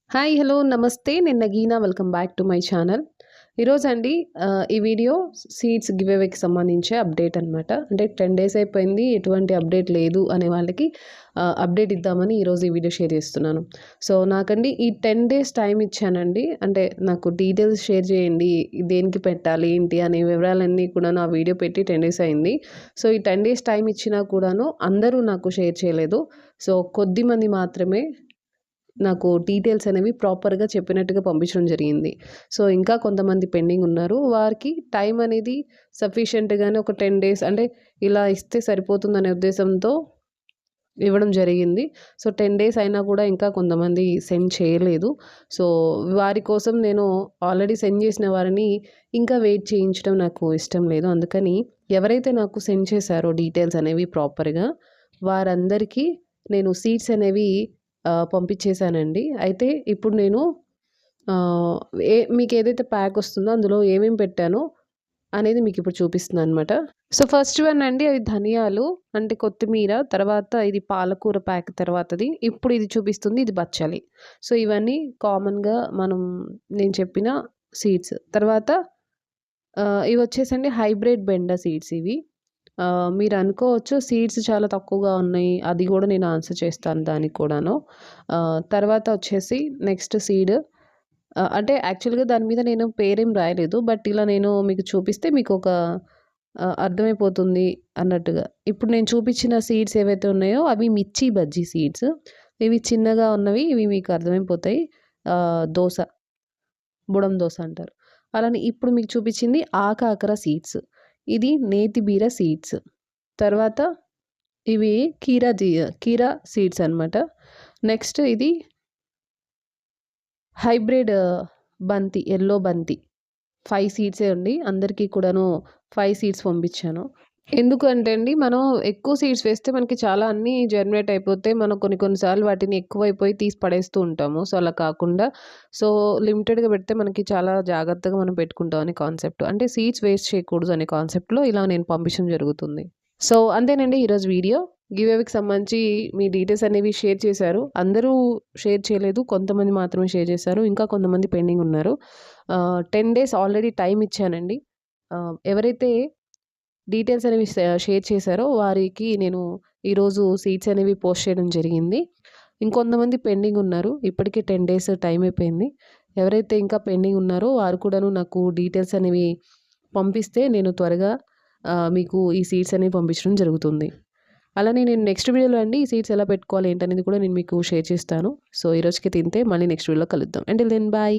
Hi hello నమస్తే నేను Nagina welcome back to my channel. ఈరోజండి ఈ వీడియో సీడ్స్ గివ్ అవేకి సంబంధించే అప్డేట్ అనమాట. అంటే 10 డేస్ అయిపోయింది, ఎటువంటి అప్డేట్ లేదు అనే వాళ్ళకి అప్డేట్ ఇద్దామని ఈరోజు ఈ వీడియో షేర్ చేస్తున్నాను. సో నాకండి ఈ 10 డేస్ టైం ఇచ్చానండి. అంటే నాకు డీటెయిల్స్ షేర్ చేయండి, దేనికి పెట్టాలి ఏంటి అనే వివరాలన్నీ కూడా నా వీడియో పెట్టి 10 డేస్ అయింది. సో ఈ 10 డేస్ టైం ఇచ్చినా కూడాను అందరూ నాకు షేర్ చేయలేదు. సో కొద్దిమంది మాత్రమే నాకు డీటెయిల్స్ అనేవి ప్రాపర్‌గా చెప్పినట్టుగా పంపించడం జరిగింది. సో, ఇంకా కొంతమంది పెండింగ్ ఉన్నారు. వారికి టైం అనేది సఫిషియెంట్‌గానే ఒక 10 డేస్ అంటే ఇలా ఇస్తే సరిపోతుందనే ఉద్దేశంతో ఇవ్వడం జరిగింది. సో, 10 డేస్ అయినా కూడా ఇంకా కొంతమంది సెండ్ చేయలేదు. సో, వారి కోసం నేను ఆల్రెడీ సెండ్ చేసిన వారిని ఇంకా వెయిట్ చేయించడం నాకు ఇష్టం లేదు. అందుకని ఎవరైతే నాకు సెండ్ చేశారో డీటెయిల్స్ అనేవి ప్రాపర్‌గా వారందరికీ నేను సీడ్స్ అనేవి పంపించేసానండి. అయితే ఇప్పుడు నేను ఆహ్, మీకేదైతే ప్యాక్ వస్తుందో అందులో ఏమేమి పెట్టానో అనేది మీకిప్పుడు చూపిస్తున్నాననమాట. సో, ఫస్ట్ వన్ అండి అది ధనియాలు, అంటే కొత్తిమీర, తర్వాత ఇది పాలకూర ప్యాక్ తర్వాతది. ఇప్పుడు ఇది చూపిస్తుంది ఇది బచ్చలి. సో, ఇవన్నీ కామన్‌గా నేను చెప్పిన సీడ్స్. తర్వాత ఇవొచ్చేసండి హైబ్రిడ్ బెండ సీడ్స్ ఇవి. మీరు అనుకోవచ్చు సీడ్స్ చాలా తక్కువగా ఉన్నాయి. అది గూడా నేను ఆన్సర్ చేస్తాను దానికి కూడాను. తర్వాత వచ్చేసి నెక్స్ట్ సీడ్ అంటే యాక్చువల్‌గా దాని మీద నేను పేరేం రాయలేదు. బట్ ఇలా నేను మీకు చూపిస్తే మీకొక అర్థమైపోతుంది అన్నట్టుగా. ఇప్పుడు నేను చూపించిన సీడ్స్ ఏవైతే ఉన్నాయో అవి మిర్చి బజ్జీ సీడ్స్. ఇవి చిన్నగా ఉన్నవి, ఇవి మీకు అర్థమైపోతాయి. దోస, బుడం దోస అంటారు. అలానే ఇప్పుడు మీకు చూపించింది ఆకాకర సీడ్స్. ఇది నేతి బీర సీడ్స్. తర్వాత ఇవి కీరా సీడ్స్ అనమాట. నెక్స్ట్ ఇది హైబ్రిడ్ బంతి, యెల్లో బంతి 5 సీడ్సే అండి. అందరికీ కూడాను 5 సీడ్స్ పంపించాను. ఎందుకు అంటే అండి, మనం ఎక్కువ సీడ్స్ వేస్తే మనకి చాలా అన్నీ జర్మినేట్ అయిపోతే మనం కొన్ని సార్లు వాటిని ఎక్కువైపోయి తీసి పడేస్తూ ఉంటాము. సో, అలా కాకుండా లిమిటెడ్‌గా పెడితే మనకి చాలా జాగ్రత్తగా మనం పెట్టుకుంటాం అనే కాన్సెప్ట్. అంటే సీడ్స్ వేస్ట్ చేయకూడదు అనే కాన్సెప్ట్‌లో ఇలా నేను పంపించడం జరుగుతుంది. సో, అంతేనండి ఈరోజు వీడియో. గివ్ అవేకి సంబంధించి మీ డీటెయిల్స్ అనేవి షేర్ చేశారు. అందరూ షేర్ చేయలేదు. కొంతమంది మాత్రమే షేర్ చేశారు. ఇంకా కొంతమంది పెండింగ్ ఉన్నారు. 10 డేస్ ఆల్రెడీ టైమ్ ఇచ్చానండి. ఎవరైతే డీటెయిల్స్ అనేవి షేర్ చేశారో వారికి నేను ఈరోజు సీట్స్ అనేవి పోస్ట్ చేయడం జరిగింది. ఇంకొంతమంది పెండింగ్ ఉన్నారు. ఇప్పటికే 10 డేస్ టైం అయిపోయింది. ఎవరైతే ఇంకా పెండింగ్ ఉన్నారో వారు కూడాను నాకు డీటెయిల్స్ అనేవి పంపిస్తే నేను త్వరగా మీకు ఈ సీట్స్ అనేవి పంపించడం జరుగుతుంది. అలానే నేను నెక్స్ట్ వీడియోలో అండి ఈ సీట్స్ ఎలా పెట్టుకోవాలి ఏంటనేది కూడా నేను మీకు షేర్ చేస్తాను. సో, ఈరోజుకి ఇంతే. మళ్ళీ నెక్స్ట్ వీడియోలో కలుద్దాం. Until then bye.